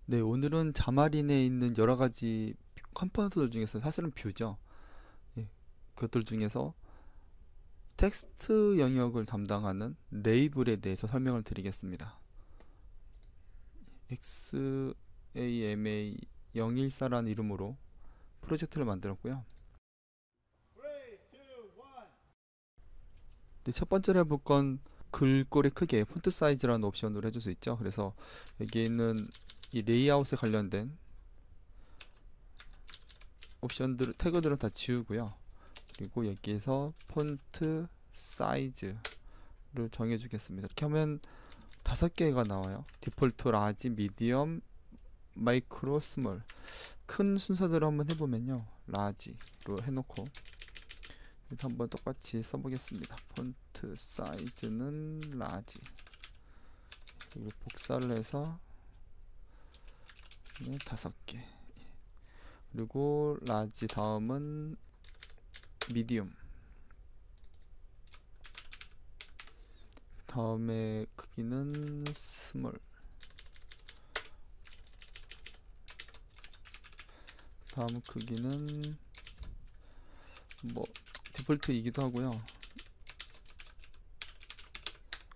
네, 오늘은 자마린에 있는 여러 가지 컴포넌트들 중에서 사실은 뷰죠. 예, 그것들 중에서 텍스트 영역을 담당하는 레이블에 대해서 설명을 드리겠습니다. XAMA 014라는 이름으로 프로젝트를 만들었고요. 네, 첫 번째로 해볼 건 글꼴의 크기, 폰트 사이즈라는 옵션으로 해줄 수 있죠. 그래서 여기 있는 이 레이아웃에 관련된 옵션들, 태그들은 다 지우고요. 그리고 여기에서 폰트 사이즈를 정해주겠습니다. 이렇게 하면 5개가 나와요. 디폴트, 라지, 미디엄, 마이크로, 스몰. 큰 순서대로 한번 해보면요. 라지로 해놓고 일단 한번 똑같이 써보겠습니다. 폰트 사이즈는 라지. 그리고 복사를 해서 네, 5개. 그리고 라지 다음은 미디움. 다음에 크기는 스몰. 다음 크기는 뭐 디폴트이기도 하고요.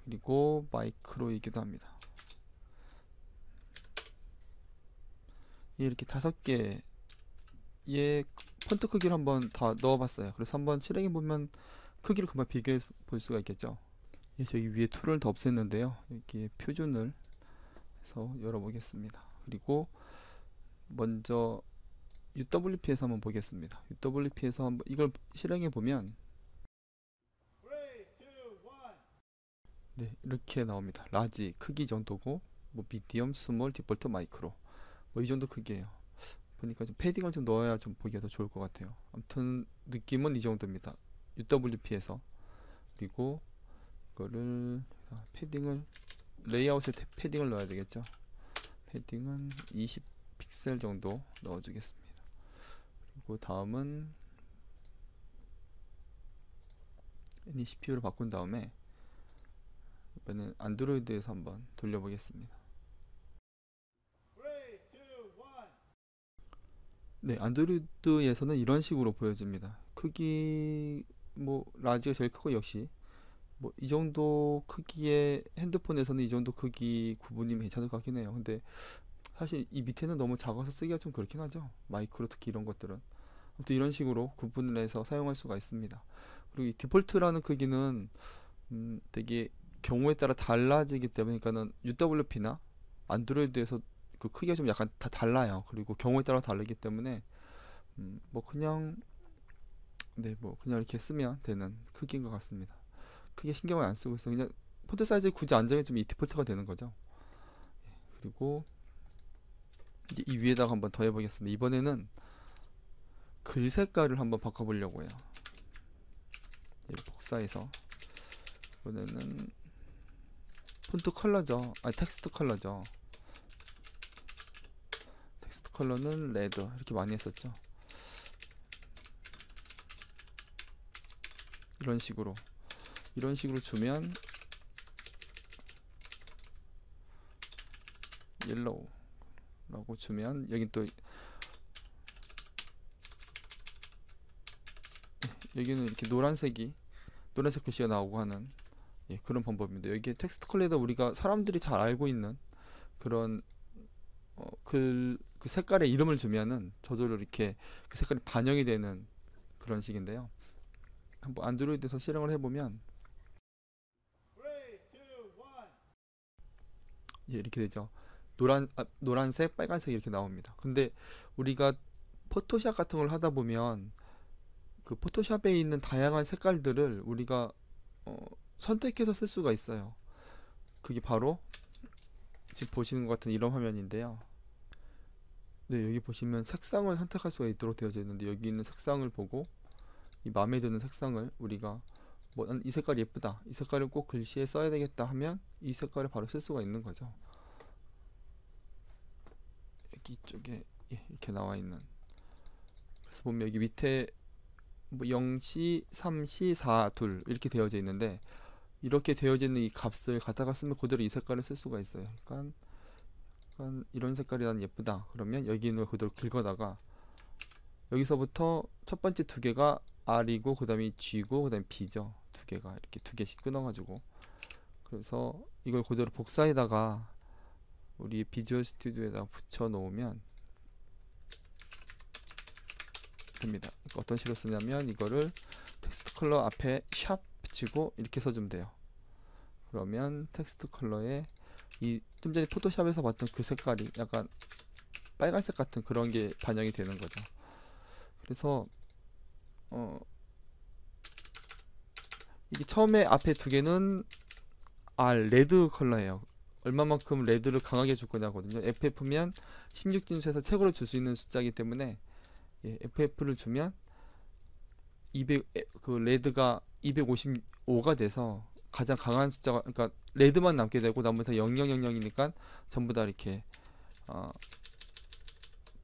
그리고 마이크로이기도 합니다. 이렇게 5개의 폰트 크기를 한번 다 넣어봤어요. 그래서 한번 실행해 보면 크기를 금방 비교해 볼 수가 있겠죠. 예, 저기 위에 툴을 더 없앴는데요. 여기 표준을 해서 열어보겠습니다. 그리고 먼저 UWP에서 한번 보겠습니다. UWP에서 한번 이걸 실행해 보면 네, 이렇게 나옵니다. 라지 크기 정도고 뭐 미디엄, 스몰, 디폴트, 마이크로 뭐 이 정도 크기예요. 보니까 좀 패딩을 좀 넣어야 좀 보기가 더 좋을 것 같아요. 아무튼 느낌은 이 정도입니다. UWP에서. 그리고 이거를 패딩을 레이아웃에 패딩을 넣어야 되겠죠. 패딩은 20 픽셀 정도 넣어주겠습니다. 그리고 다음은 CPU로 바꾼 다음에 이번엔 안드로이드에서 한번 돌려보겠습니다. 네, 안드로이드에서는 이런 식으로 보여집니다. 크기 뭐 라지가 제일 크고 역시 뭐 이 정도 크기의 핸드폰에서는 이 정도 크기 구분이면 괜찮을 것 같긴 해요. 근데 사실 이 밑에는 너무 작아서 쓰기가 좀 그렇긴 하죠. 마이크로 특히 이런 것들은. 아무튼 이런 식으로 구분을 해서 사용할 수가 있습니다. 그리고 이 디폴트라는 크기는 되게 경우에 따라 달라지기 때문에 그러니까는 UWP나 안드로이드에서 그 크기가 좀 약간 다 달라요. 그리고 경우에 따라 다르기 때문에 뭐 그냥 네 뭐 그냥 이렇게 쓰면 되는 크기인 것 같습니다. 크게 신경을 안 쓰고 있어요. 그냥 폰트 사이즈 굳이 안 정해주면 이 디폴트가 되는 거죠. 그리고 이제 이 위에다가 한번 더 해보겠습니다. 이번에는 글 색깔을 한번 바꿔보려고 해요. 복사해서 이번에는 폰트 컬러죠. 아니 텍스트 컬러죠. 텍스트 컬러는 레드 이렇게 많이 했었죠. 이런 식으로 주면 옐로우라고 주면 여기 또 여기는 이렇게 노란색 글씨가 나오고 하는 예, 그런 방법입니다. 여기 텍스트 컬러에다 우리가 사람들이 잘 알고 있는 그런 그 색깔의 이름을 주면은 저절로 이렇게 그 색깔이 반영이 되는 그런 식인데요. 한번 안드로이드에서 실행을 해보면 예, 이렇게 되죠. 노란색, 빨간색 이렇게 나옵니다. 근데 우리가 포토샵 같은 걸 하다 보면 그 포토샵에 있는 다양한 색깔들을 우리가 어, 선택해서 쓸 수가 있어요. 그게 바로 지금 보시는 것 같은 이런 화면인데요. 네, 여기 보시면 색상을 선택할 수가 있도록 되어져 있는데 여기 있는 색상을 보고 이 마음에 드는 색상을 우리가 뭐 이 색깔이 예쁘다, 이 색깔을 꼭 글씨에 써야 되겠다 하면 이 색깔을 바로 쓸 수가 있는 거죠. 여기 이쪽에 예, 이렇게 나와 있는 그래서 보면 여기 밑에 뭐 0시, 3시, 4, 둘 이렇게 되어져 있는데 이렇게 되어져 있는 이 값을 갖다가 쓰면 그대로 이 색깔을 쓸 수가 있어요. 그러니까 약간 이런 색깔이 난 예쁘다 그러면 여기 있는 걸 그대로 긁어다가 여기서부터 첫 번째 두 개가 R이고 그 다음에 G고 그 다음에 B죠. 두 개가 이렇게 두 개씩 끊어가지고 그래서 이걸 그대로 복사에다가 우리 비주얼 스튜디오에다 붙여 놓으면 됩니다. 그러니까 어떤 식으로 쓰냐면 이거를 텍스트 컬러 앞에 샵 붙이고 이렇게 써주면 돼요. 그러면 텍스트 컬러에 이 좀 전에 포토샵에서 봤던 그 색깔이 약간 빨간색 같은 그런 게 반영이 되는 거죠. 그래서 이게 처음에 앞에 두 개는 레드 컬러예요. 얼마만큼 레드를 강하게 줄 거냐거든요. FF면 16진수에서 최고로 줄 수 있는 숫자이기 때문에 FF를 주면 200, 그 레드가 255가 돼서 가장 강한 숫자가 그러니까 레드만 남게 되고 나머지 다 0000이니까 전부 다 이렇게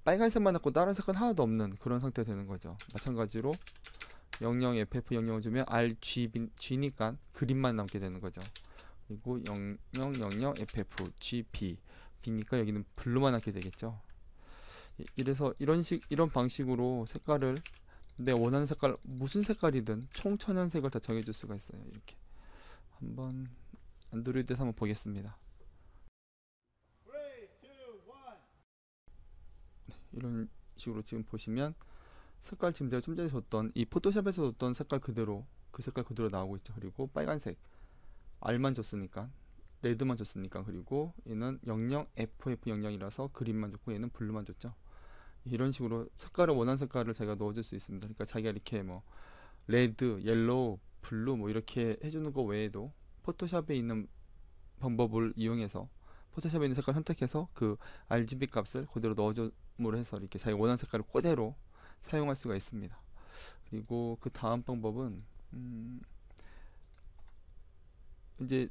빨간색만 남고 다른 색은 하나도 없는 그런 상태가 되는 거죠. 마찬가지로 00 FF 00을 주면 RG니까 그림만 남게 되는 거죠. 그리고 0000 FF GB B니까 여기는 블루만 남게 되겠죠. 이래서 이런 방식으로 색깔을 내 원하는 색깔 무슨 색깔이든 총천연색을 다 정해줄 수가 있어요. 이렇게 한번 안드로이드에서 한번 보겠습니다. 이런 식으로 지금 보시면 색깔 지금 제가 좀 전에 줬던 이 포토샵에서 줬던 색깔 그대로 그 색깔 그대로 나오고 있죠. 그리고 빨간색 R만 줬으니까 레드만 줬으니까 그리고 얘는 00 FF00이라서 그린만 줬고 얘는 블루만 줬죠. 이런 식으로 색깔을 원하는 색깔을 자기가 넣어줄 수 있습니다. 그러니까 자기가 이렇게 뭐 레드, 옐로우, 블루 뭐 이렇게 해주는 거 외에도 포토샵에 있는 방법을 이용해서 포토샵에 있는 색깔을 선택해서 그 RGB 값을 그대로 넣어줌으로 해서 이렇게 자기 원하는 색깔을 그대로 사용할 수가 있습니다. 그리고 그 다음 방법은 이제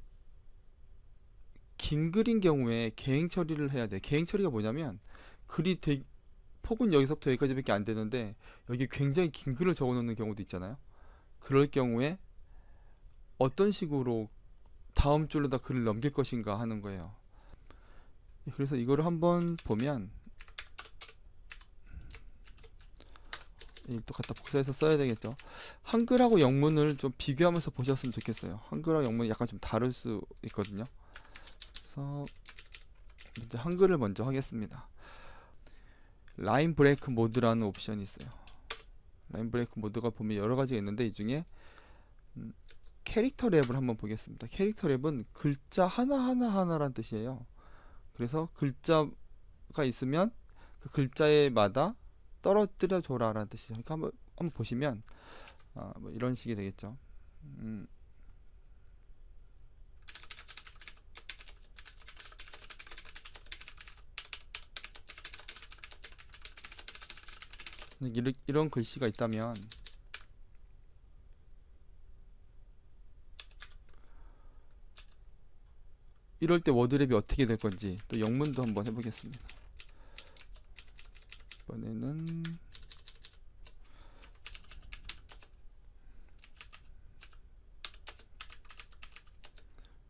긴 글인 경우에 개행 처리를 해야 돼. 개행 처리가 뭐냐면 글이 폭은 여기서부터 여기까지밖에 안 되는데 여기 굉장히 긴 글을 적어 놓는 경우도 있잖아요. 그럴 경우에 어떤 식으로 다음 줄로다 글을 넘길 것인가 하는 거예요. 그래서 이거를 한번 보면 또 갖다 복사해서 써야 되겠죠. 한글하고 영문을 좀 비교하면서 보셨으면 좋겠어요. 한글하고 영문이 약간 좀 다를 수 있거든요. 그래서 이제 한글을 먼저 하겠습니다. 라인 브레이크 모드라는 옵션이 있어요. 라인 브레이크 모드가 보면 여러 가지가 있는데 이 중에 캐릭터 랩을 한번 보겠습니다. 캐릭터 랩은 글자 하나하나라는 뜻이에요. 그래서 글자가 있으면 그 글자에마다 떨어뜨려 줘라 라는 뜻이죠. 그러니까 한번 보시면 뭐 이런 식이 되겠죠. 이런 글씨가 있다면 이럴 때 워드랩이 어떻게 될 건지 또 영문도 한번 해보겠습니다. 이번에는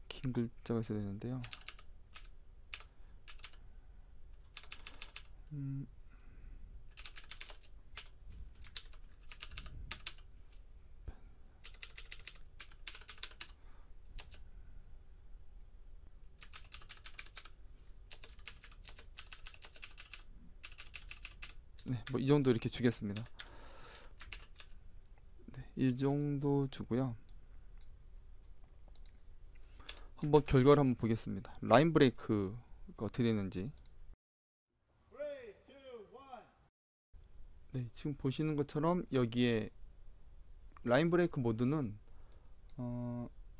긴 글자가 있어야 되는데요. 네, 뭐 이 정도 이렇게 주겠습니다. 네, 이 정도 주고요. 한번 결과를 한번 보겠습니다. 라인 브레이크가 어떻게 되는지. 네, 지금 보시는 것처럼 여기에 라인 브레이크 모드는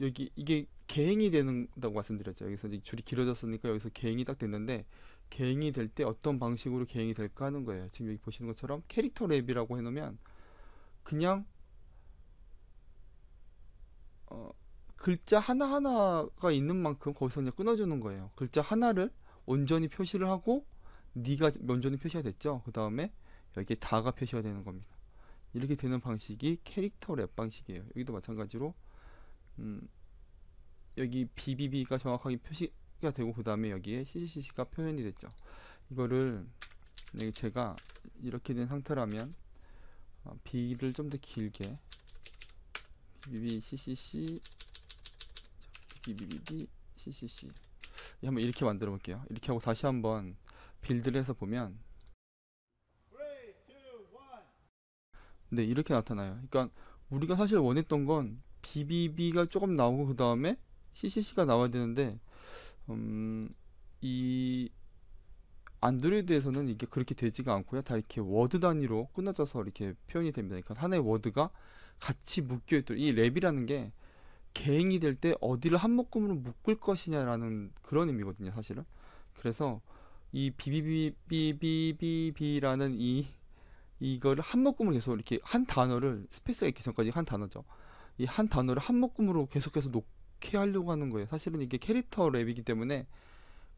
여기 이게 개행이 된다고 말씀드렸죠. 여기서 이제 줄이 길어졌으니까 여기서 개행이 딱 됐는데 개행이 될 때 어떤 방식으로 개행이 될까 하는 거예요. 지금 여기 보시는 것처럼 캐릭터 랩이라고 해놓으면 그냥 글자 하나하나가 있는 만큼 거기서 그냥 끊어주는 거예요. 글자 하나를 온전히 표시를 하고 네가 온전히 표시가 됐죠. 그 다음에 여기에 다가 표시가 되는 겁니다. 이렇게 되는 방식이 캐릭터 랩 방식이에요. 여기도 마찬가지로 여기 BBB가 정확하게 되고 그 다음에 여기에 CCC가 표현이 됐죠. 이거를 제가 이렇게 된 상태라면 B를 좀 더 길게 BB CCC BBB CCC 한번 이렇게 만들어 볼게요. 이렇게 하고 다시 한번 빌드를 해서 보면 네, 이렇게 나타나요. 그러니까 우리가 사실 원했던 건 BBB가 조금 나오고 그 다음에 CCC가 나와야 되는데 이 안드로이드에서는 이게 그렇게 되지가 않고요. 다 이렇게 워드 단위로 끊어져서 이렇게 표현이 됩니다. 그러니까 하나의 워드가 같이 묶여 있도록, 이 랩이라는 게 개행이 될 때 어디를 한 묶음으로 묶을 것이냐라는 그런 의미거든요, 사실은. 그래서 이 BBBBBB라는 이거를 한 묶음으로 계속 이렇게 한 단어를, 스페이스가 있기 전까지 한 단어죠. 이 한 단어를 한 묶음으로 계속해서 놓게 하려고 하는 거예요. 사실은 이게 캐릭터 랩이기 때문에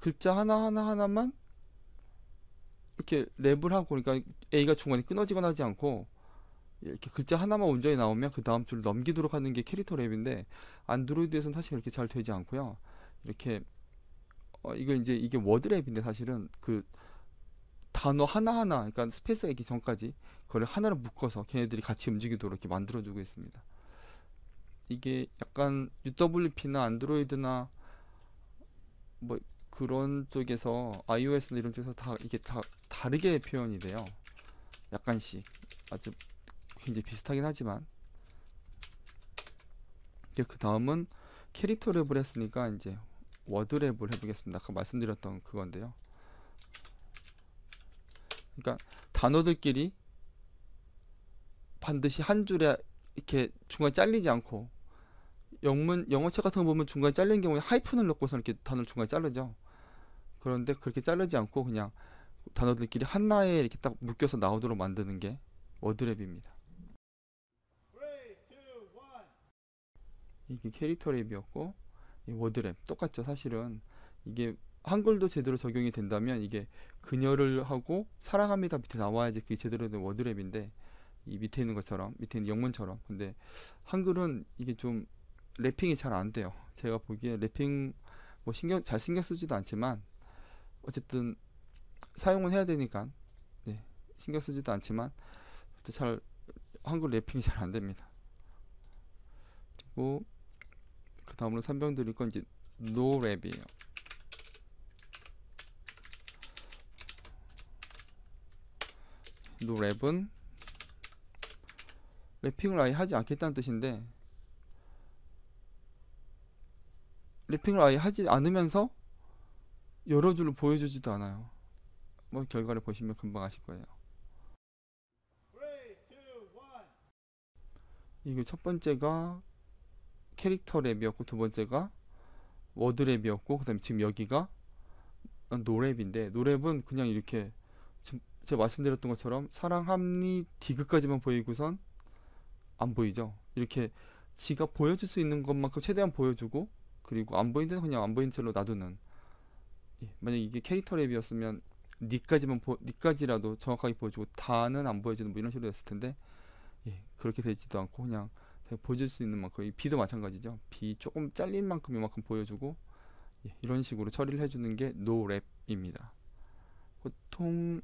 글자 하나하나만 이렇게 랩을 하고, 그러니까 A가 중간에 끊어지거나 하지 않고 이렇게 글자 하나만 온전히 나오면 그 다음 줄을 넘기도록 하는 게 캐릭터 랩인데, 안드로이드에서는 사실 그렇게 잘 되지 않고요. 이렇게 이거 이제 이게 워드 랩인데 사실은 그 단어 하나하나, 그러니까 스페이스가 있기 전까지 그걸 하나로 묶어서 걔네들이 같이 움직이도록 이렇게 만들어주고 있습니다. 이게 약간 UWP나 안드로이드나 뭐 그런 쪽에서, iOS나 이런 쪽에서 다 이게 다 다르게 표현이 돼요. 약간씩 아주 굉장히 비슷하긴 하지만. 이제 그 다음은 캐릭터 랩을 했으니까 이제 워드 랩을 해보겠습니다. 아까 말씀드렸던 그건데요. 그러니까 단어들끼리 반드시 한 줄에 이렇게 중간에 잘리지 않고, 영어책 같은 거 보면 중간에 잘리는 경우에 하이픈을 넣고서 이렇게 단어를 중간에 자르죠. 그런데 그렇게 자르지 않고 그냥 단어들끼리 하나에 이렇게 딱 묶여서 나오도록 만드는 게 워드랩입니다. 이게 캐릭터 랩이었고, 이 워드랩 똑같죠. 사실은 이게 한글도 제대로 적용이 된다면 이게 그녀를 하고 사랑합니다 밑에 나와야지 그게 제대로 된 워드랩인데, 이 밑에 있는 것처럼, 밑에 있는 영문처럼. 근데 한글은 이게 좀 래핑이 잘 안 돼요. 제가 보기에 래핑 뭐 신경 쓰지도 않지만 어쨌든 사용은 해야 되니까, 네, 신경 쓰지도 않지만 잘 한글 래핑이 잘 안 됩니다. 그리고 그 다음으로 설명드릴 건 이제 노랩이에요. 노랩은 래핑을 아예 하지 않겠다는 뜻인데, 래핑을 아예 하지 않으면서 여러 줄을 보여주지도 않아요. 뭐 결과를 보시면 금방 아실 거예요. 이거 첫 번째가 캐릭터 랩이었고, 두 번째가 워드 랩이었고, 그 다음에 지금 여기가 노랩인데, 노랩은 그냥 이렇게 지금 제가 말씀드렸던 것처럼 사랑합니 디귿까지만 보이고선 안 보이죠. 이렇게 지가 보여줄 수 있는 것만큼 최대한 보여주고, 그리고 안 보이는 데는 그냥 안 보이는 채로 놔두는. 만약 이게 캐릭터 랩이었으면 니까지라도 정확하게 보여주고 다는 안 보여주는 뭐 이런 식으로 됐을 텐데, 그렇게 되지도 않고 그냥 보여줄 수 있는 만큼, 이 B도 마찬가지죠. B 조금 잘린 만큼 이만큼 보여주고, 이런 식으로 처리를 해주는 게 노랩입니다. 보통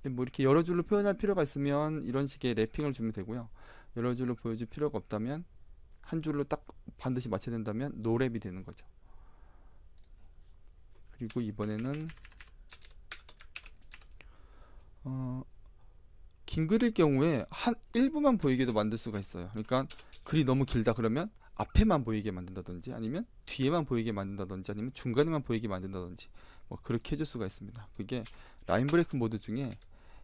뭐 이렇게 여러 줄로 표현할 필요가 있으면 이런 식의 랩핑을 주면 되고요. 여러 줄로 보여줄 필요가 없다면, 한 줄로 딱 반드시 맞춰야 된다면 노랩이 되는 거죠. 그리고 이번에는 긴 글일 경우에 한 일부만 보이게도 만들 수가 있어요. 그러니까 글이 너무 길다 그러면 앞에만 보이게 만든다든지, 아니면 뒤에만 보이게 만든다든지, 아니면 중간에만 보이게 만든다든지, 뭐 그렇게 해줄 수가 있습니다. 그게 라인 브레이크 모드 중에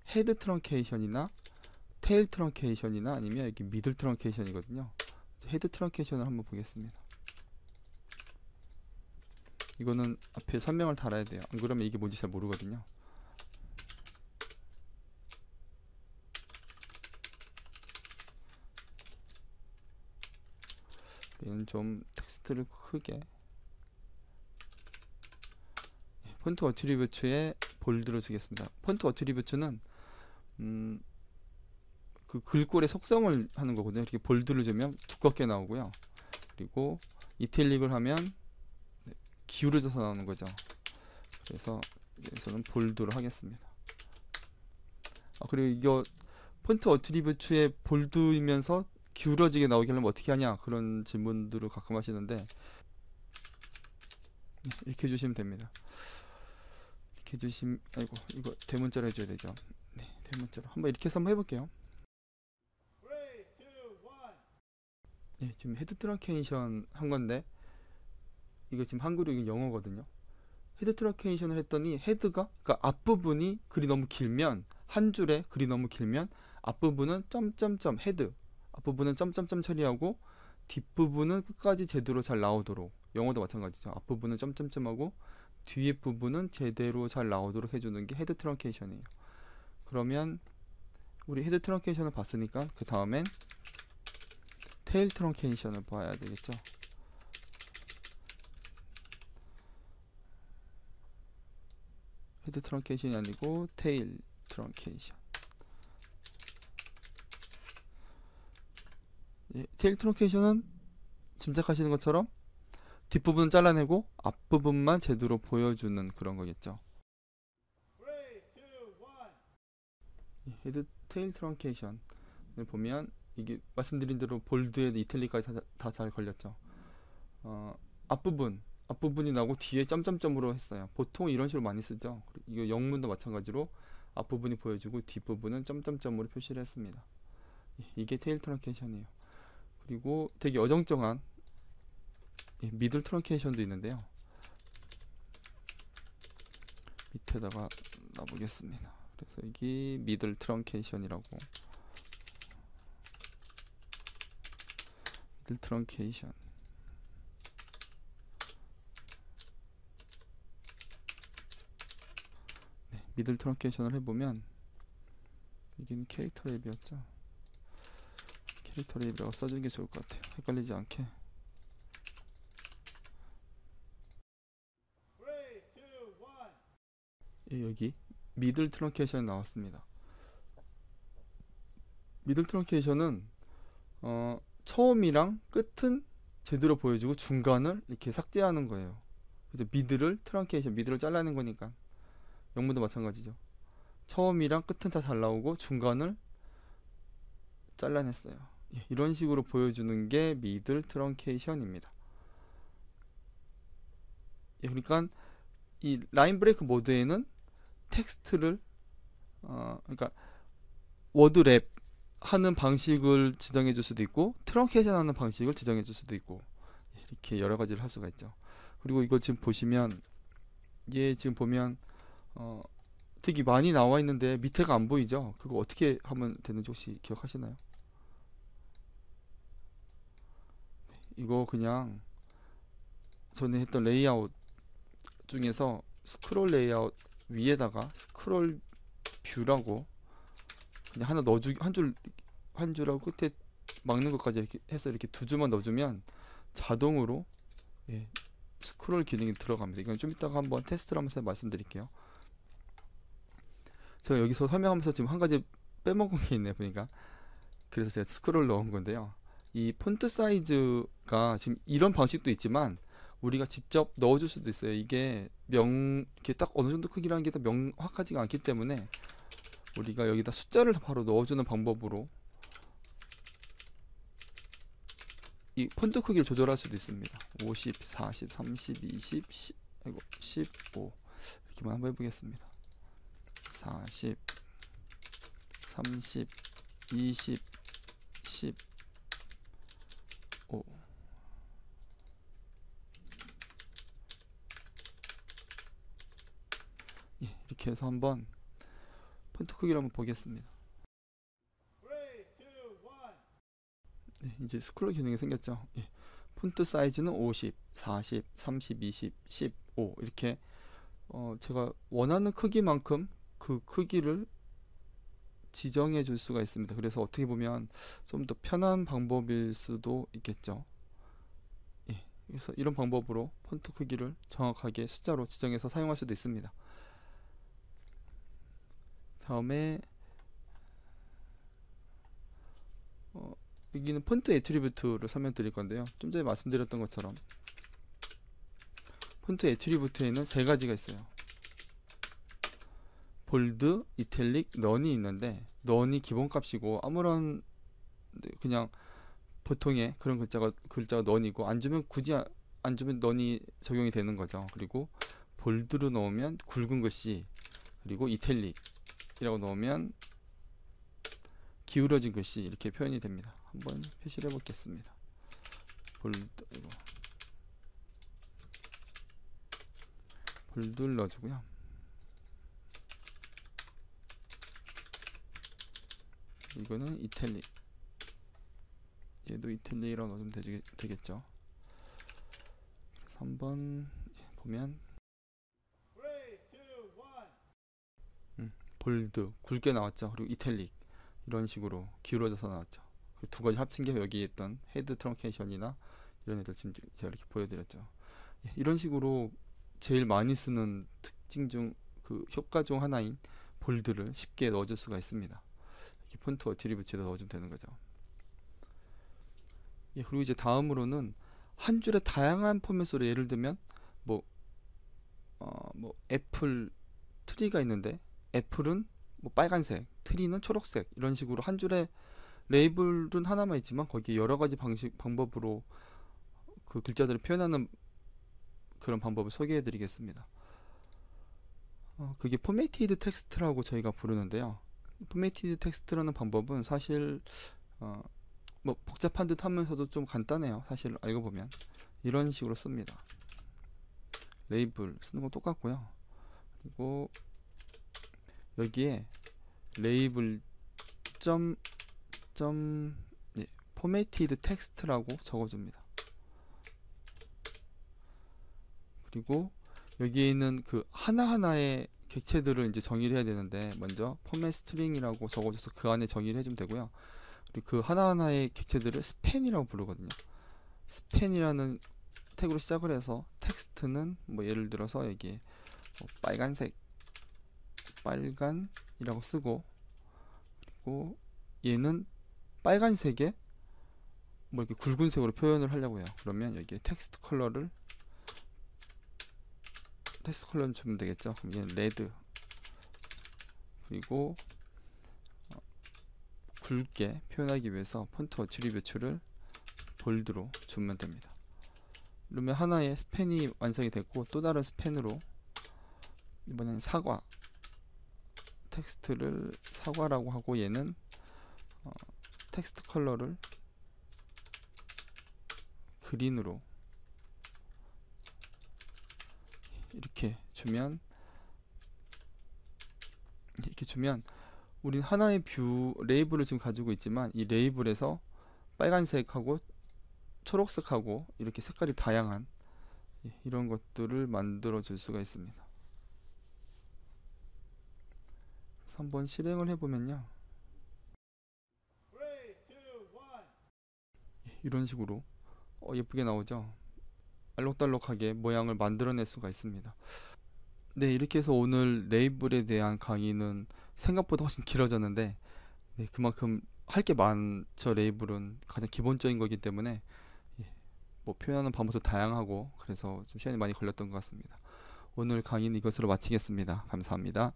헤드 트렁케이션이나 테일 트렁케이션이나 아니면 여기 미들 트렁케이션이거든요. 헤드 트렁케이션을 한번 보겠습니다. 이거는 앞에 설명을 달아야 돼요. 안 그러면 이게 뭔지 잘 모르거든요. 얘는 좀 텍스트를 크게, 폰트 어트리뷰츠에 볼드를 주겠습니다. 폰트 어트리뷰츠는 그 글꼴의 속성을 하는 거거든요. 이렇게 볼드를 주면 두껍게 나오고요. 그리고 이탈릭을 하면 기울어져서 나오는 거죠. 그래서 여기서는 볼드로 하겠습니다. 그리고 이거 폰트 어트리뷰트에 볼드이면서 기울어지게 나오게 하려면 어떻게 하냐, 그런 질문들을 가끔 하시는데 이렇게 해주시면 됩니다. 이렇게 해주시면, 아이고 이거 대문자로 해줘야 되죠. 네, 대문자로 한번 이렇게 해서 한번 해볼게요. 네, 지금 헤드 트랑케이션 한 건데 이거 지금 한글로 이거 영어거든요. 헤드 트랑케이션을 했더니 헤드가, 그러니까 앞부분이 글이 너무 길면, 한 줄에 글이 너무 길면 앞부분은 점점점 헤드, 앞부분은 점점점 처리하고 뒷부분은 끝까지 제대로 잘 나오도록, 영어도 마찬가지죠. 앞부분은 점점점하고 뒤에 부분은 제대로 잘 나오도록 해주는 게 헤드 트랑케이션이에요. 그러면 우리 헤드 트랑케이션을 봤으니까 그 다음엔 테일 트랑케이션을 봐야 되겠죠. 헤드 트랑케이션이 아니고 테일 트랑케이션. 예, 테일 트랑케이션은 짐작하시는 것처럼 뒷부분은 잘라내고 앞부분만 제대로 보여주는 그런 거겠죠. 예, 헤드 테일 트랑케이션을 보면 이게 말씀드린 대로 볼드에 이탈리까지 다 잘 걸렸죠. 앞부분이 나오고 뒤에 점점점으로 했어요. 보통 이런 식으로 많이 쓰죠. 이거 영문도 마찬가지로 앞부분이 보여주고 뒷부분은 점점점으로 표시를 했습니다. 이게 테일 트랑케이션이에요. 그리고 되게 어정쩡한 미들 트랑케이션도 있는데요. 밑에다가 놔보겠습니다. 그래서 이게 미들 트랑케이션이라고. 미들 트랑케이션. 네, 미들 트랑케이션을 해보면 이긴 캐릭터 랩이었죠. 캐릭터 랩이라고 써주는 게 좋을 것 같아요. 헷갈리지 않게. 여기 미들 트렁케이션이 나왔습니다. 미들 트렁케이션은 처음이랑 끝은 제대로 보여주고 중간을 이렇게 삭제하는 거예요. 그래서 미들을 트렁케이션, 미들을 잘라낸 거니까. 영문도 마찬가지죠. 처음이랑 끝은 다 잘 나오고 중간을 잘라냈어요. 이런 식으로 보여주는 게 미들 트렁케이션입니다. 그러니까 이 라인 브레이크 모드에는 텍스트를 그러니까 워드 랩 하는 방식을 지정해 줄 수도 있고 트렁케이션 하는 방식을 지정해 줄 수도 있고 이렇게 여러 가지를 할 수가 있죠. 그리고 이거 지금 보시면 얘 지금 보면 되게 많이 나와 있는데 밑에가 안 보이죠. 그거 어떻게 하면 되는지 혹시 기억하시나요? 이거 그냥 전에 했던 레이아웃 중에서 스크롤 레이아웃 위에다가 스크롤 뷰라고 그냥 하나 넣어주기, 한 줄하고 끝에 막는 것까지 이렇게 해서 이렇게 두 줄만 넣어주면 자동으로 스크롤 기능이 들어갑니다. 이건 좀 이따가 한번 테스트를 하면서 말씀드릴게요. 제가 여기서 설명하면서 지금 한 가지 빼먹은 게 있네요, 보니까. 그래서 제가 스크롤 넣은 건데요. 이 폰트 사이즈가 지금 이런 방식도 있지만 우리가 직접 넣어줄 수도 있어요. 이게 이렇게 딱 어느 정도 크기라는 게 더 명확하지가 않기 때문에 우리가 여기다 숫자를 바로 넣어주는 방법으로 이 폰트 크기를 조절할 수도 있습니다. 50, 40, 30, 20, 10, 아이고, 15 이렇게만 한번 해보겠습니다. 40, 30, 20, 15 이렇게 해서 한번 폰트 크기를 한번 보겠습니다. 이제 스크롤 기능이 생겼죠. 폰트 사이즈는 50, 40, 30, 20, 15 이렇게 제가 원하는 크기만큼 그 크기를 지정해 줄 수가 있습니다. 그래서 어떻게 보면 좀 더 편한 방법일 수도 있겠죠. 그래서 이런 방법으로 폰트 크기를 정확하게 숫자로 지정해서 사용할 수도 있습니다. 다음에 여기는 폰트 애트리뷰트를 설명드릴 건데요. 좀 전에 말씀드렸던 것처럼 폰트 애트리뷰트에는 세 가지가 있어요. 볼드, 이탈릭, 넌이 있는데 넌이 기본값이고 아무런 그냥 보통의 그런 글자가 넌이고 안 주면 굳이 안 주면 넌이 적용이 되는 거죠. 그리고 볼드로 넣으면 굵은 글씨, 그리고 이탈릭이라고 넣으면 기울어진 글씨 이렇게 표현이 됩니다. 한번 표시를 해보겠습니다. 볼드 이거 볼드를 넣어주고요. 이거는 이탈릭, 얘도 이탈릭이라고 넣으면 되겠죠. 그래서 한번 보면 볼드 굵게 나왔죠. 그리고 이탈릭 이런 식으로 기울어져서 나왔죠. 그 두 가지 합친 게 여기 있던 헤드 트렁케이션이나 이런 애들 지금 제가 이렇게 보여드렸죠. 이런 식으로 제일 많이 쓰는 특징 중 그 효과 중 하나인 볼드를 쉽게 넣어줄 수가 있습니다. 이렇게 폰트 어트리뷰트에다 넣어주면 되는 거죠. 그리고 이제 다음으로는 한 줄에 다양한 포맷으로, 예를 들면 뭐 애플 트리가 있는데 애플은 뭐 빨간색, 트리는 초록색, 이런 식으로 한 줄에 레이블은 하나만 있지만 거기에 여러 가지 방법으로 그 글자들을 표현하는 그런 방법을 소개해 드리겠습니다. 그게 포매티드 텍스트라고 저희가 부르는데요. 포매티드 텍스트라는 방법은 사실 뭐 복잡한 듯 하면서도 좀 간단해요. 사실 알고 보면 이런 식으로 씁니다. 레이블 쓰는 건 똑같고요. 그리고 여기에 레이블 포매티드 텍스트라고 적어줍니다. 그리고 여기에 있는 그 하나하나의 객체들을 이제 정의를 해야 되는데, 먼저 포맷 스트링이라고 적어줘서 그 안에 정의를 해주면 되고요. 그리고 그 하나하나의 객체들을 스팬이라고 부르거든요. 스팬이라는 태그로 시작을 해서 텍스트는 뭐 예를 들어서 여기에 빨간색, 빨간이라고 쓰고, 그리고 얘는 빨간색에 뭐 이렇게 굵은색으로 표현을 하려고 해요. 그러면 여기에 텍스트 컬러를 주면 되겠죠. 그럼 얘는 레드, 그리고 굵게 표현하기 위해서 폰트 어트리뷰트를 볼드로 주면 됩니다. 그러면 하나의 스팬이 완성이 됐고, 또 다른 스팬으로 이번엔 사과, 텍스트를 사과라고 하고, 얘는 텍스트 컬러를 그린으로 이렇게 주면 우린 하나의 레이블을 지금 가지고 있지만, 이 레이블에서 빨간색하고 초록색하고 이렇게 색깔이 다양한 이런 것들을 만들어 줄 수가 있습니다. 그래서 한번 실행을 해보면요, 이런 식으로 예쁘게 나오죠. 알록달록하게 모양을 만들어낼 수가 있습니다. 네, 이렇게 해서 오늘 레이블에 대한 강의는 생각보다 훨씬 길어졌는데, 네, 그만큼 할 게 많죠. 레이블은 가장 기본적인 거기 때문에 뭐 표현하는 방법도 다양하고, 그래서 좀 시간이 많이 걸렸던 것 같습니다. 오늘 강의는 이것으로 마치겠습니다. 감사합니다.